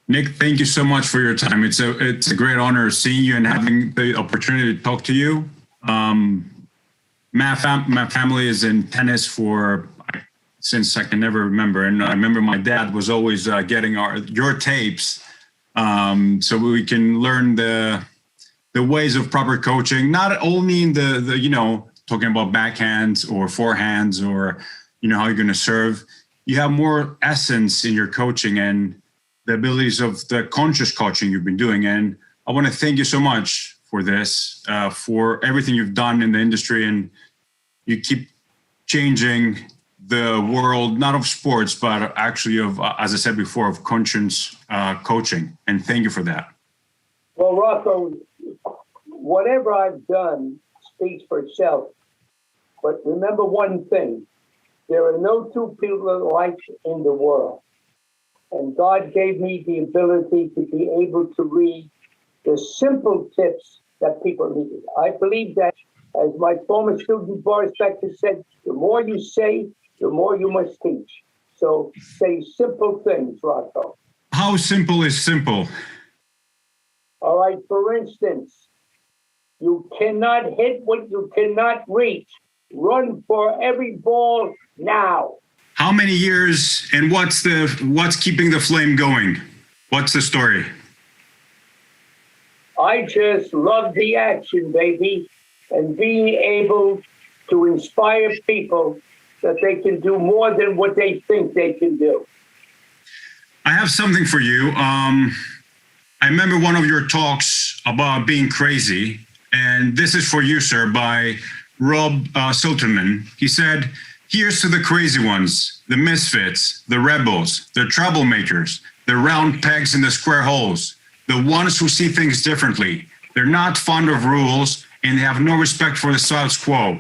Nick, thank you so much for your time. It's a great honor seeing you and having the opportunity to talk to you. My family is in tennis since I can never remember, and I remember my dad was always getting your tapes, so we can learn the ways of proper coaching. Not only in the talking about backhands or forehands or how you're going to serve. You have more essence in your coaching and the abilities of the conscious coaching you've been doing. And I want to thank you so much for this, for everything you've done in the industry. And you keep changing the world, not of sports, but actually of, as I said before, of conscious coaching. And thank you for that. Well, Rocco, whatever I've done speaks for itself. But remember one thing, there are no two people alike in the world. And God gave me the ability to be able to read the simple tips that people needed. I believe that, as my former student Boris Becker said, the more you say, the more you must teach. So say simple things, Rocco. How simple is simple? All right, for instance, you cannot hit what you cannot reach. Run for every ball now. How many years and what's keeping the flame going? What's the story? I just love the action, baby, and being able to inspire people that they can do more than what they think they can do. I have something for you. I remember one of your talks about being crazy, and this is for you, sir, by Rob Silterman. He said, "Here's to the crazy ones, the misfits, the rebels, the troublemakers, the round pegs in the square holes, the ones who see things differently. They're not fond of rules and they have no respect for the status quo.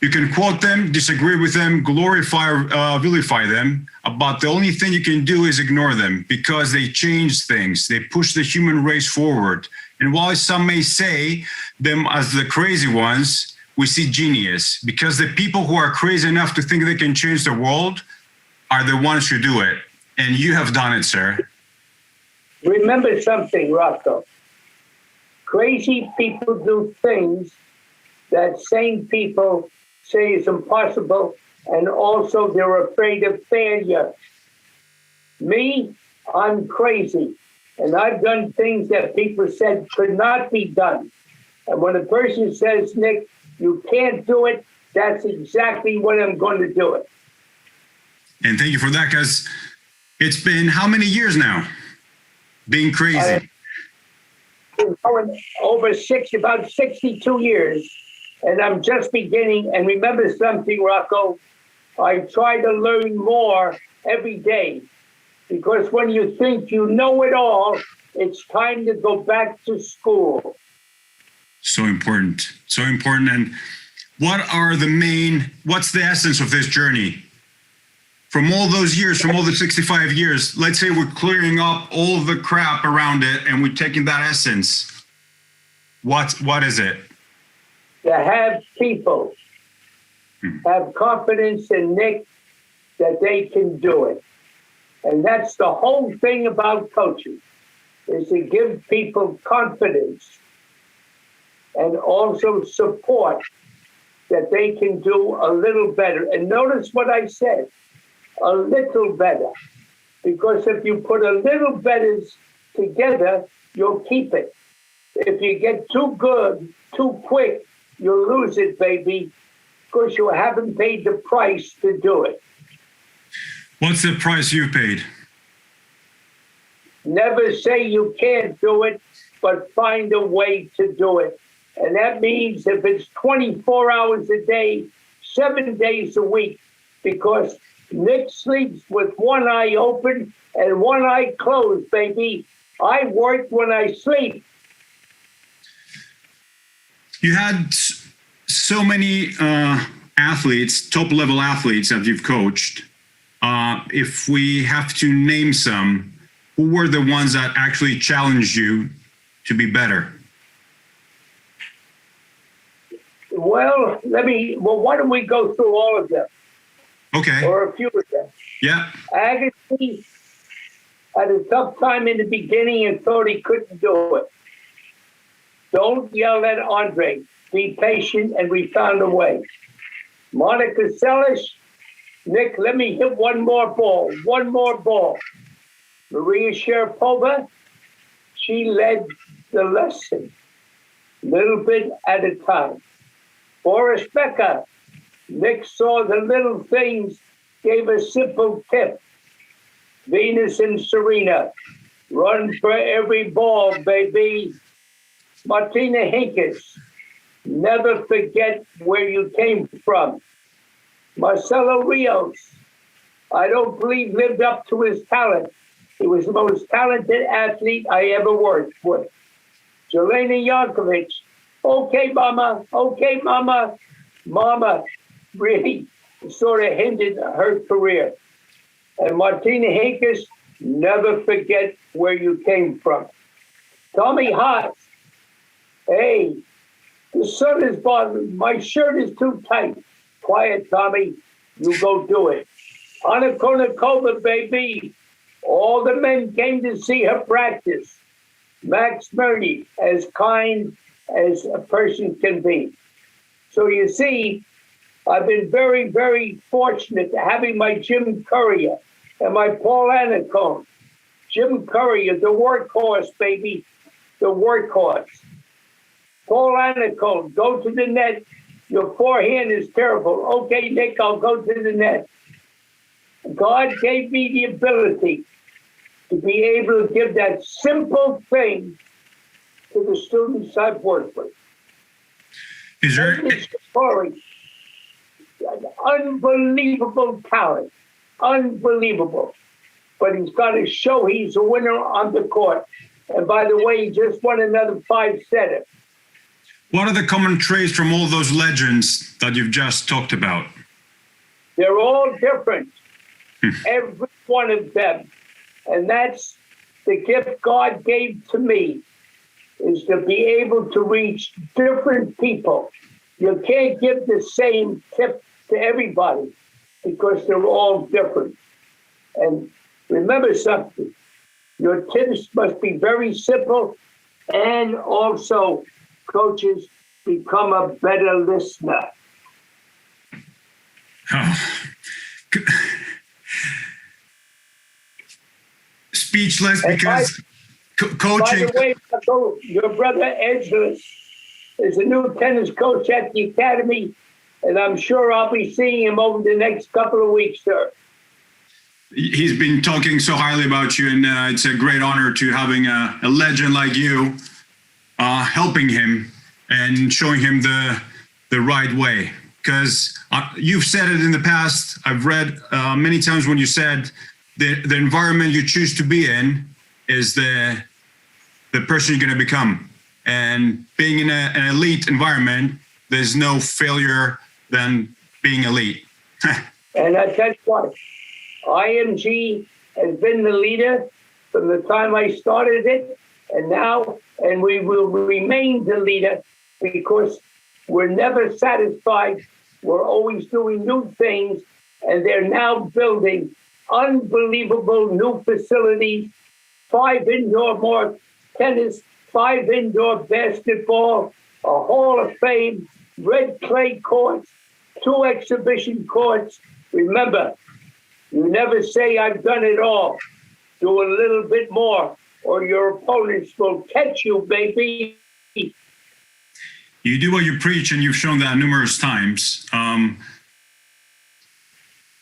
You can quote them, disagree with them, glorify or vilify them, but the only thing you can do is ignore them because they change things. They push the human race forward. And while some may say them as the crazy ones, we see genius, because the people who are crazy enough to think they can change the world are the ones who do it. And you have done it, sir." Remember something, Rocco. Crazy people do things that sane people say is impossible, and also they're afraid of failure. Me, I'm crazy, and I've done things that people said could not be done. And when a person says, "Nick, you can't do it," that's exactly what I'm going to do it. And thank you for that, because it's been how many years now being crazy? About 62 years, and I'm just beginning. And remember something, Rocco, I try to learn more every day, because when you think you know it all, it's time to go back to school. So important, so important. And what's the essence of this journey? From all those years, from all the 65 years, let's say we're clearing up all the crap around it and we're taking that essence. What is it? To have people have confidence in Nick that they can do it. And that's the whole thing about coaching, is to give people confidence and also support that they can do a little better. And notice what I said, a little better. Because if you put a little better together, you'll keep it. If you get too good, too quick, you'll lose it, baby, because you haven't paid the price to do it. What's the price you paid? Never say you can't do it, but find a way to do it. And that means if it's 24 hours a day, 7 days a week, because Nick sleeps with one eye open and one eye closed, baby. I work when I sleep. You had so many athletes, top-level athletes that you've coached. If we have to name some, who were the ones that actually challenged you to be better? Well, why don't we go through all of them? Okay. Or a few of them. Yeah. Agassi had a tough time in the beginning and thought he couldn't do it. Don't yell at Andre. Be patient, and we found a way. Monica Seles, Nick, let me hit one more ball. Maria Sharapova, she led the lesson, little bit at a time. Boris Becker, Nick saw the little things, gave a simple tip. Venus and Serena, run for every ball, baby. Martina Hingis, never forget where you came from. Marcelo Rios, I don't believe lived up to his talent. He was the most talented athlete I ever worked with. Jelena Jankovic, okay, mama. Mama really sort of hindered her career. And Martina Hingis, never forget where you came from. Tommy Haas, hey, the sun is bothering. My shirt is too tight. Quiet, Tommy. You go do it. Anna Kournikova, baby. All the men came to see her practice. Max Murray, as kind as a person can be. So you see, I've been very, very fortunate to having my Jim Courier and my Paul Anacone. Jim Courier, the workhorse, baby. The workhorse. Paul Anacone, go to the net. Your forehand is terrible. Okay, Nick, I'll go to the net. God gave me the ability to be able to give that simple thing to the students I've worked with. Is there unbelievable talent, unbelievable. But he's got to show he's a winner on the court. And by the way, he just won another 5-setter. What are the common traits from all those legends that you've just talked about? They're all different, every one of them. And that's the gift God gave to me, is to be able to reach different people. You can't give the same tip to everybody because they're all different. And remember something, your tips must be very simple, and also, coaches, become a better listener. Oh. Speechless, because coaching. By the way, your brother Ezra is a new tennis coach at the Academy, and I'm sure I'll be seeing him over the next couple of weeks, sir. He's been talking so highly about you, and it's a great honor to having a legend like you helping him and showing him the right way. Because you've said it in the past. I've read many times when you said the environment you choose to be in is the person you're going to become. And being in an elite environment, there's no failure than being elite. And I tell you what, IMG has been the leader from the time I started it, and now, and we will remain the leader because we're never satisfied. We're always doing new things, and they're now building unbelievable new facilities, 5 indoor more tennis, 5 indoor basketball, a Hall of Fame, red clay courts, 2 exhibition courts. Remember, you never say I've done it all. Do a little bit more, or your opponents will catch you, baby. You do what you preach, and you've shown that numerous times.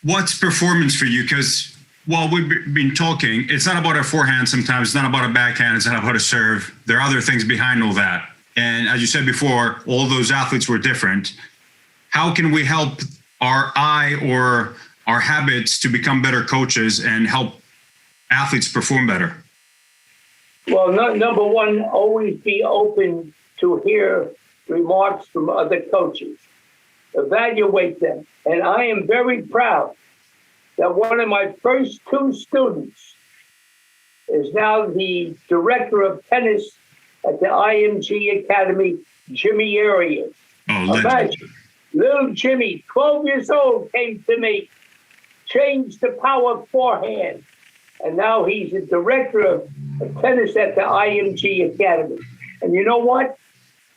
What's performance for you? Because while we've been talking, it's not about a forehand sometimes, it's not about a backhand, it's not about a serve. There are other things behind all that. And as you said before, all those athletes were different. How can we help our eye or our habits to become better coaches and help athletes perform better? Well, number one, always be open to hear remarks from other coaches. Evaluate them. And I am very proud that one of my first two students is now the director of tennis at the IMG Academy, Jimmy Arias. Oh, imagine, little Jimmy, 12 years old, came to me, changed the power forehand, and now he's the director of tennis at the IMG Academy. And you know what?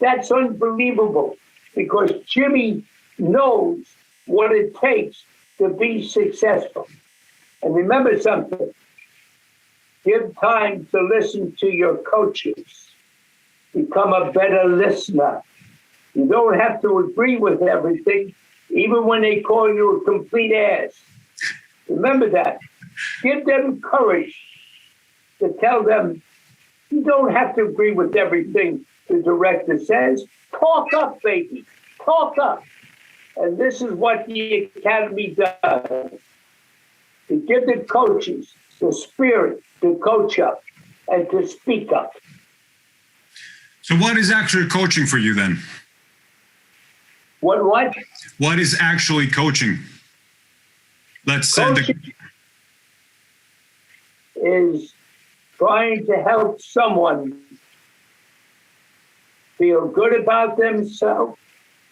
That's unbelievable, because Jimmy knows what it takes to be successful. And remember something, give time to listen to your coaches. Become a better listener. You don't have to agree with everything, even when they call you a complete ass. Remember that. Give them courage to tell them you don't have to agree with everything the director says. Talk up, baby. Talk up. And this is what the Academy does. To give the coaches the spirit to coach up and to speak up. So what is actually coaching for you then? What? What is actually coaching? Let's say is trying to help someone feel good about themselves,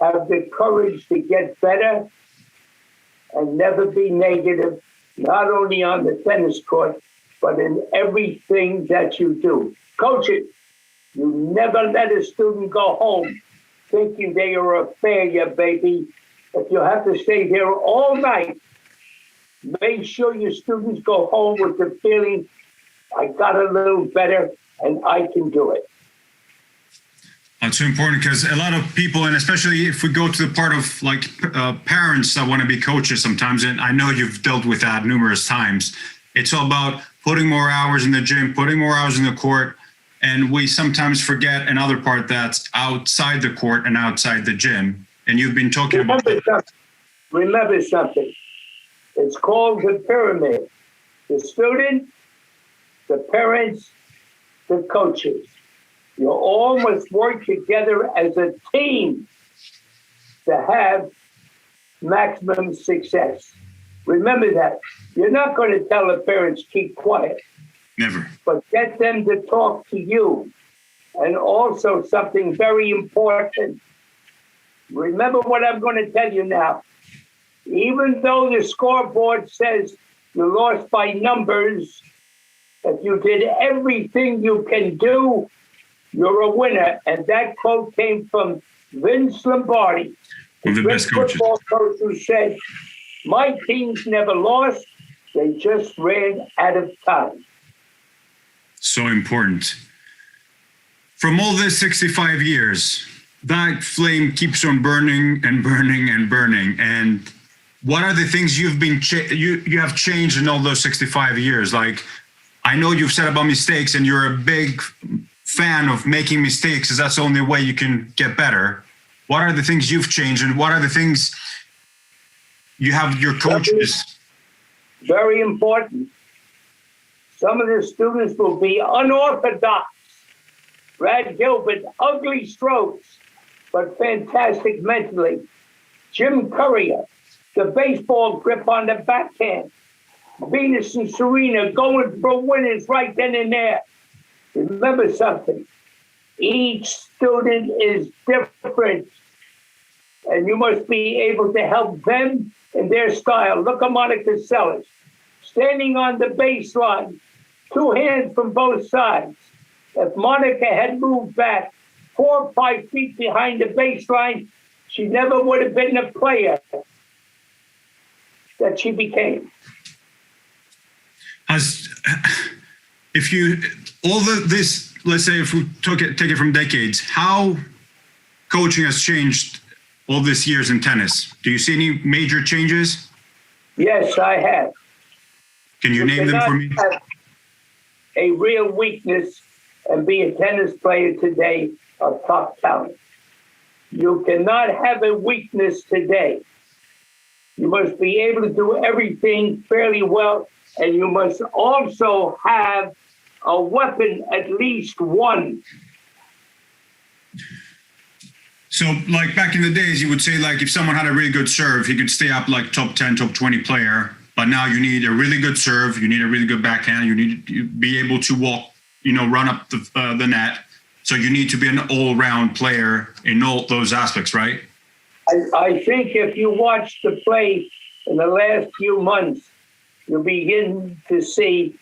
have the courage to get better, and never be negative, not only on the tennis court, but in everything that you do. Coaching, you never let a student go home thinking they are a failure, baby. If you have to stay here all night, make sure your students go home with the feeling, I got a little better and I can do it. That's so important, because a lot of people, and especially if we go to the part of like parents that want to be coaches sometimes, and I know you've dealt with that numerous times, it's all about putting more hours in the gym, putting more hours in the court, and we sometimes forget another part that's outside the court and outside the gym. And you've been talking about that. Remember something. It's called the pyramid. The student, the parents, the coaches. You all must work together as a team to have maximum success. Remember that. You're not going to tell the parents, keep quiet. Never. But get them to talk to you. And also something very important. Remember what I'm going to tell you now. Even though the scoreboard says you lost by numbers, if you did everything you can do, you're a winner. And that quote came from Vince Lombardi, one of the best coaches. Football coach, who said, my teams never lost, they just ran out of time. So important. From all this 65 years, that flame keeps on burning and burning and burning. And what are the things you've been you have changed in all those 65 years? Like, I know you've said about mistakes, and you're a big fan of making mistakes, because that's the only way you can get better. What are the things you've changed, and what are the things you have your coaches? Very important. Some of the students will be unorthodox. Brad Gilbert, ugly strokes, but fantastic mentally. Jim Courier, the baseball grip on the backhand. Venus and Serena going for winners right then and there. Remember something. Each student is different, and you must be able to help them in their style. Look at Monica Seles, standing on the baseline, two hands from both sides. If Monica had moved back 4 or 5 feet behind the baseline, she never would have been the player that she became. If you this, let's say, if we take it from decades, how coaching has changed all these years in tennis? Do you see any major changes? Yes, I have. Can you name them for me? Have a real weakness and be a tennis player today of top talent. You cannot have a weakness today. You must be able to do everything fairly well, and you must also have a weapon, at least one. So, like back in the days, you would say, like, if someone had a really good serve, he could stay up like top 10, top 20 player. But now you need a really good serve, you need a really good backhand, you need to be able to walk, run up the net. So you need to be an all-round player in all those aspects, right? I think if you watch the play in the last few months, you'll begin to see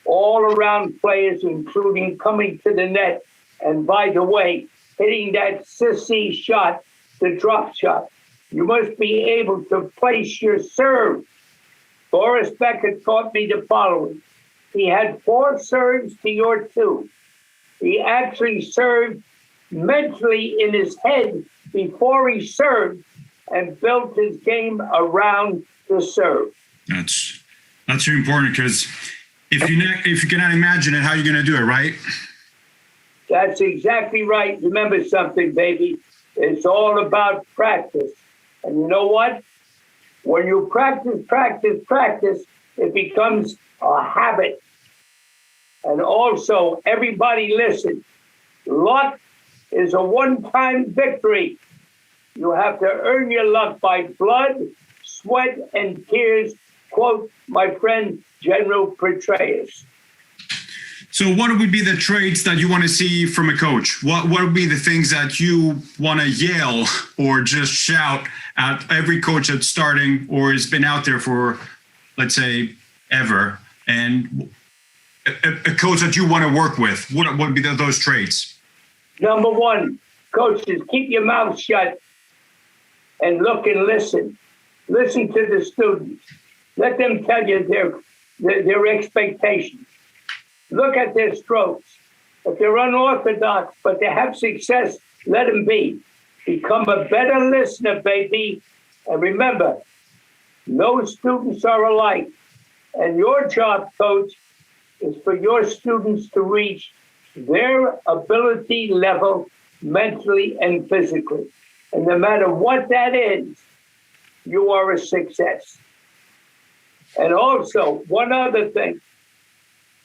all-around players, including coming to the net, and by the way, hitting that sissy shot, the drop shot. You must be able to place your serve. Boris Becker taught me the following. He had 4 serves to your 2. He actually served mentally in his head before he served and built his game around the serve. That's very important, because if you cannot imagine it, how are you going to do it, right? That's exactly right. Remember something, baby. It's all about practice. And you know what? When you practice, it becomes a habit. And also, everybody listen. Luck is a one-time victory. You have to earn your luck by blood, sweat, and tears. Quote my friend, General Petraeus. So what would be the traits that you want to see from a coach? What would be the things that you want to yell or just shout at every coach that's starting or has been out there for, let's say, ever? And a coach that you want to work with, what would be those traits? Number 1, coaches, keep your mouth shut and look and listen. Listen to the students. Let them tell you their expectations. Look at their strokes. If they're unorthodox, but they have success, let them be. Become a better listener, baby. And remember, no students are alike. And your job, coach, is for your students to reach their ability level mentally and physically. And no matter what that is, you are a success. And also, one other thing.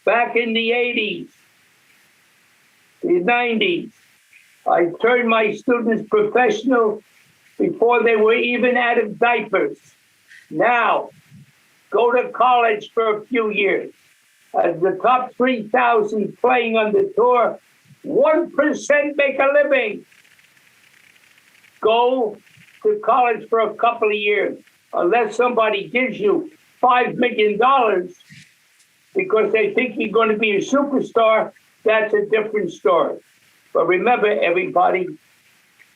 Back in the 80s, the 90s, I turned my students professional before they were even out of diapers. Now, go to college for a few years. As the top 3,000 playing on the tour, 1% make a living. Go to college for a couple of years, unless somebody gives you $5 million because they think you're going to be a superstar. That's a different story. But remember, everybody,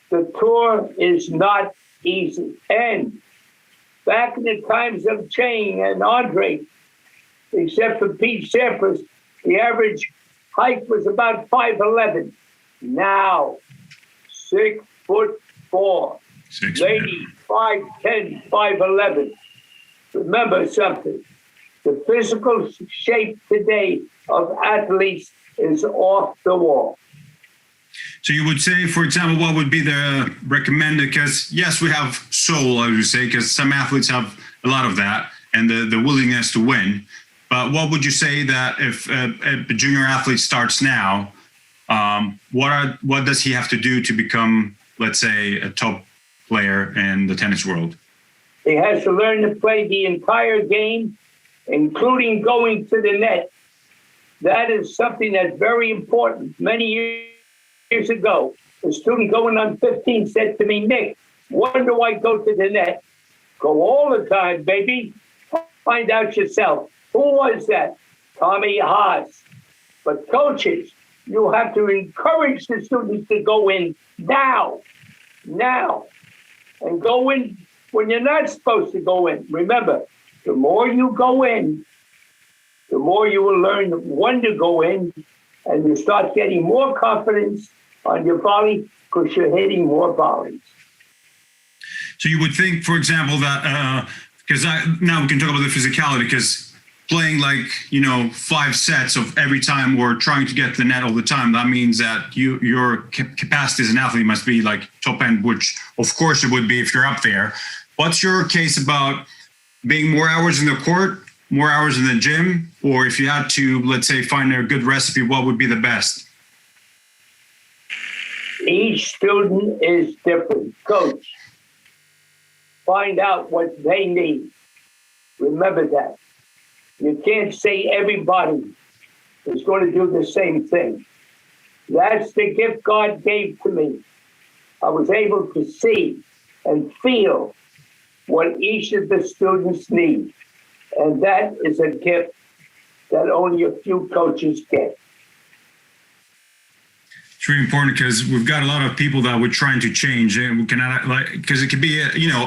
the tour is not easy. And back in the times of Chang and Andre, except for Pete Sampras, the average height was about 5'11". Now, 6'4". Ladies, 5'10", 5'11". Remember something. The physical shape today of athletes is off the wall. So you would say, for example, what would be the recommended, because yes, we have soul, I would say, because some athletes have a lot of that and the willingness to win. But what would you say that if a junior athlete starts now, what does he have to do to become, let's say, a top player in the tennis world? He has to learn to play the entire game, including going to the net. That is something that's very important. Many years ago, a student going on 15 said to me, Nick, when do I go to the net? Go all the time, baby. Find out yourself. Who was that? Tommy Haas. But coaches, you have to encourage the students to go in now, and go in when you're not supposed to go in. Remember, the more you go in, the more you will learn when to go in, and you start getting more confidence on your volley because you're hitting more volleys. So you would think, for example, that because now we can talk about the physicality, because playing like, 5 sets of every time or trying to get to the net all the time, that means that your capacity as an athlete must be like top end, which of course it would be if you're up there. What's your case about being more hours in the court, more hours in the gym, or if you had to, let's say, find a good recipe, what would be the best? Each student is different. Coach, find out what they need. Remember that. You can't say everybody is going to do the same thing. That's the gift God gave to me. I was able to see and feel what each of the students need. And that is a gift that only a few coaches get. It's really important because we've got a lot of people that we're trying to change, and we cannot, because it could be,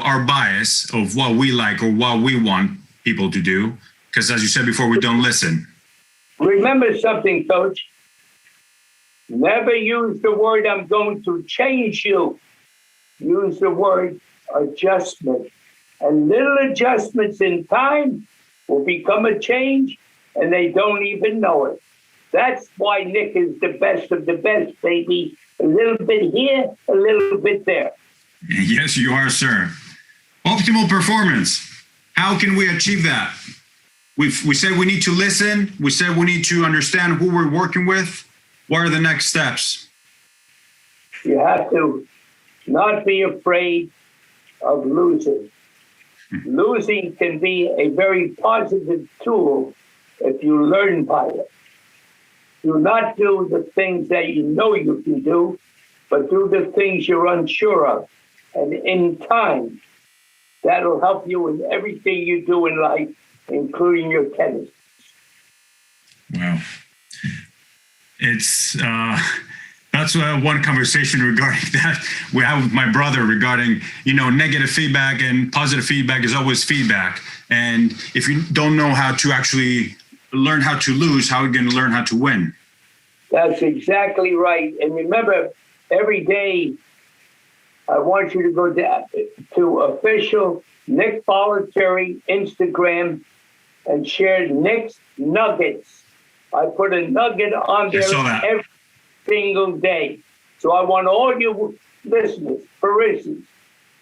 our bias of what we like or what we want people to do. Because as you said before, we don't listen. Remember something, Coach. Never use the word, I'm going to change you. Use the word adjustment. And little adjustments in time will become a change, and they don't even know it. That's why Nick is the best of the best, baby. A little bit here, a little bit there. Yes, you are, sir. Optimal performance. How can we achieve that? We said we need to listen. We said we need to understand who we're working with. What are the next steps? You have to not be afraid of losing. Losing can be a very positive tool if you learn by it. Do not do the things that you know you can do, but do the things you're unsure of. And in time, that'll help you in everything you do in life, including your tennis. Wow. It's that's one conversation regarding that we have with my brother regarding, negative feedback and positive feedback is always feedback. And if you don't know how to actually learn how to lose, how are you going to learn how to win? That's exactly right. And remember, every day, I want you to go to official Nick Bollettieri Instagram and share Nick's Nuggets. I put a nugget on there every single day. So I want all you listeners, Parisians,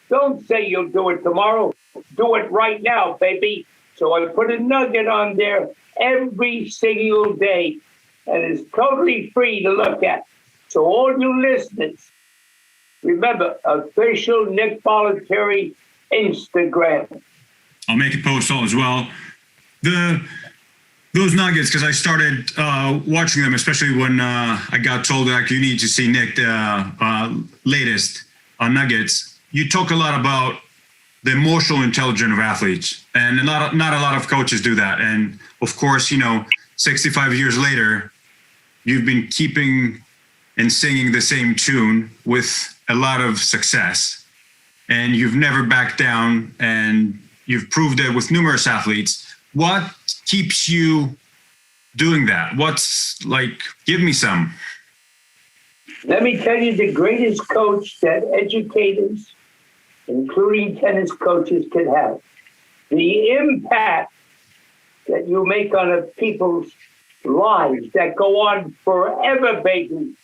don't say you'll do it tomorrow. Do it right now, baby. So I put a nugget on there every single day, and it's totally free to look at. So all you listeners, remember, official Nick Bollettieri Instagram. I'll make a post as well. Those nuggets, because I started watching them, especially when I got told that you need to see Nick latest nuggets. You talk a lot about the emotional intelligence of athletes, and not a lot of coaches do that. And of course, 65 years later, you've been keeping and singing the same tune with a lot of success, and you've never backed down, and you've proved it with numerous athletes. What keeps you doing that? Give me some. Let me tell you, the greatest coach that educators, including tennis coaches, can have. The impact that you make on people's lives that go on forever, baby.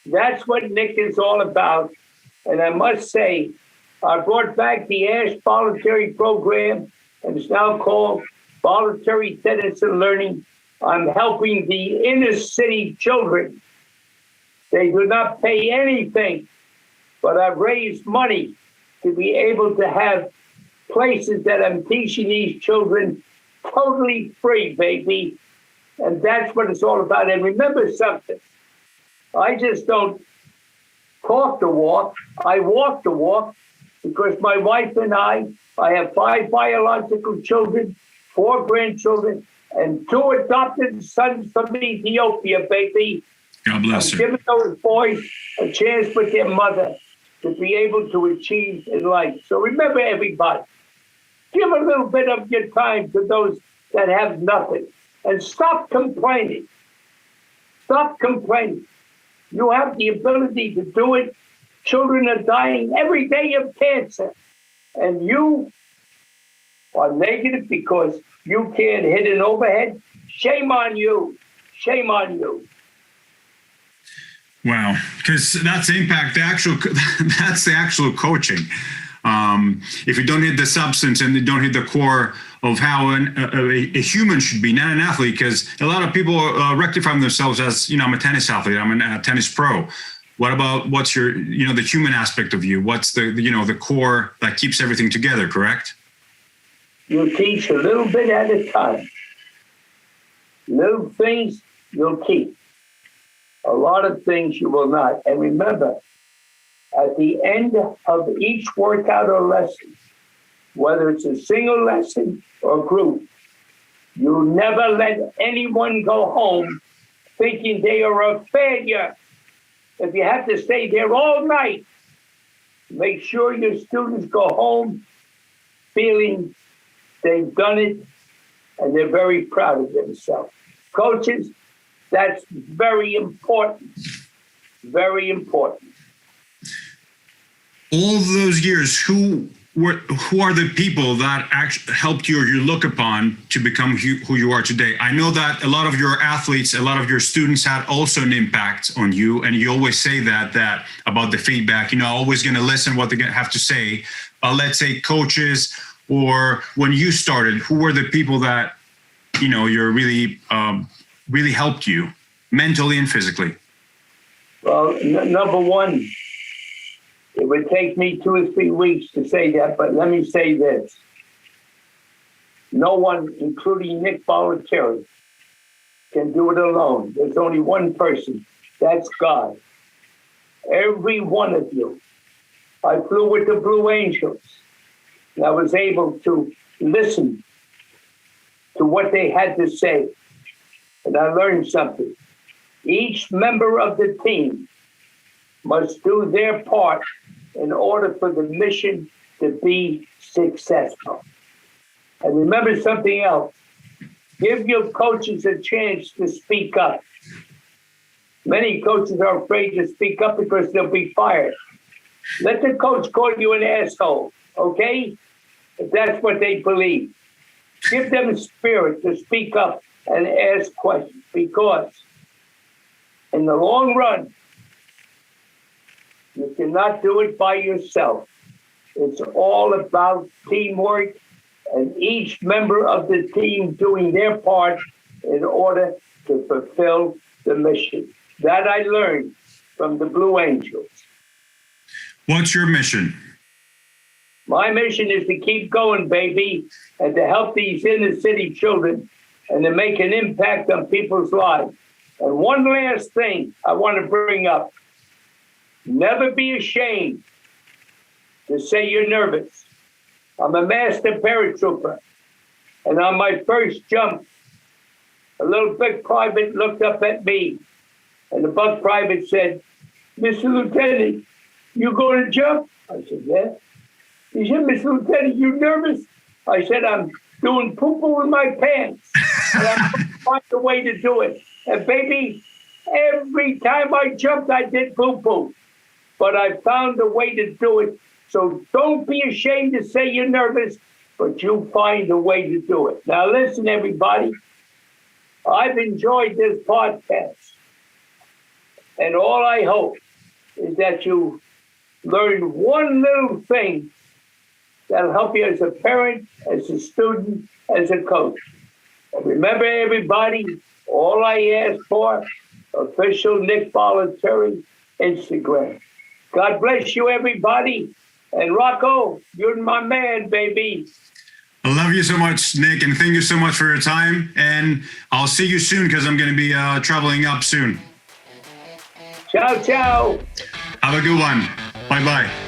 That's what Nick is all about. And I must say, I brought back the Ash Bollettieri program, and it's now called Bollettieri Tennis and Learning. I'm helping the inner city children. They do not pay anything, but I've raised money to be able to have places that I'm teaching these children totally free, baby. And that's what it's all about. And remember something, I just don't talk the walk, I walk the walk, because my wife and I have 5 biological children, 4 grandchildren, and 2 adopted sons from Ethiopia, baby. God bless her. Giving those boys a chance with their mother to be able to achieve in life. So remember, everybody, give a little bit of your time to those that have nothing, and stop complaining. Stop complaining. You have the ability to do it. Children are dying every day of cancer, and you are negative because You can't hit an overhead. Shame on you. Shame on you. Wow, because that's the impact. That's the actual coaching. If you don't hit the substance and you don't hit the core of how a human should be, not an athlete, because a lot of people rectify themselves as, I'm a tennis athlete, I'm a tennis pro. What about what's your, the human aspect of you? What's the core that keeps everything together, correct? You teach a little bit at a time. Little things you'll keep. A lot of things you will not. And remember, at the end of each workout or lesson, whether it's a single lesson or group, you never let anyone go home thinking they are a failure. If you have to stay there all night, make sure your students go home feeling they've done it and they're very proud of themselves. Coaches, that's very important. Very important. All those years, who are the people that actually helped you or you look upon to become who you are today? I know that a lot of your athletes, a lot of your students had also an impact on you, and you always say that about the feedback. Always going to listen what they have to say. Let's say coaches, or when you started, who were the people that you're really helped you mentally and physically? Well, number one, it would take me 2 or 3 weeks to say that, but let me say this. No one, including Nick Bollettieri, can do it alone. There's only one person. That's God. Every one of you. I flew with the Blue Angels, and I was able to listen to what they had to say. And I learned something. Each member of the team must do their part in order for the mission to be successful. And remember something else. Give your coaches a chance to speak up. Many coaches are afraid to speak up because they'll be fired. Let the coach call you an asshole, okay? If that's what they believe. Give them spirit to speak up and ask questions, because in the long run, you cannot do it by yourself. It's all about teamwork and each member of the team doing their part in order to fulfill the mission. That I learned from the Blue Angels. What's your mission? My mission is to keep going, baby, and to help these inner city children and to make an impact on people's lives. And one last thing I want to bring up. Never be ashamed to say you're nervous. I'm a master paratrooper. And on my first jump, a little big private looked up at me. And the bug private said, "Mr. Lieutenant, you going to jump?" I said, "Yeah." He said, "Mr. Lieutenant, you nervous?" I said, "I'm doing poo-poo in my pants. And I'm going to find a way to do it." And baby, every time I jumped, I did poo-poo. But I found a way to do it. So don't be ashamed to say you're nervous, but you find a way to do it. Now listen, everybody. I've enjoyed this podcast. And all I hope is that you learn one little thing that'll help you as a parent, as a student, as a coach. And remember, everybody, all I ask for, official Nick Bollettieri Instagram. God bless you, everybody. And Rocco, you're my man, baby. I love you so much, Nick, and thank you so much for your time. And I'll see you soon because I'm going to be traveling up soon. Ciao, ciao. Have a good one. Bye-bye.